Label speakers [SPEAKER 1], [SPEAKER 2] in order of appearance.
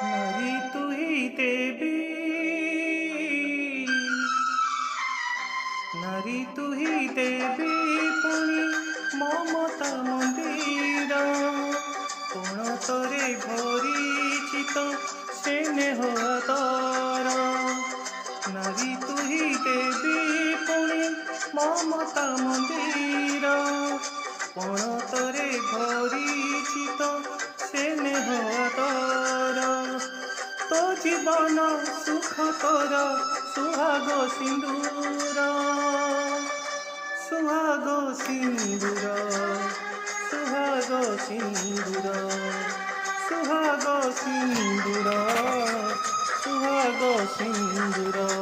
[SPEAKER 1] नारी तू ही देवी, नारी तू ही देवी पुणी ममता मंदिर कोण तोरे भरी तो स्नेह आदर। नारी तू ही देवी पुणी ममता मंदिर कोण तोरे भरी तो स्नेह आदर। तो जीवन सुख तोर सुहाग सिंदूर, सुहाग सिंदूर, सुहाग सिंदूर, सुहाग सिंदूर, सुहाग सिंदूर।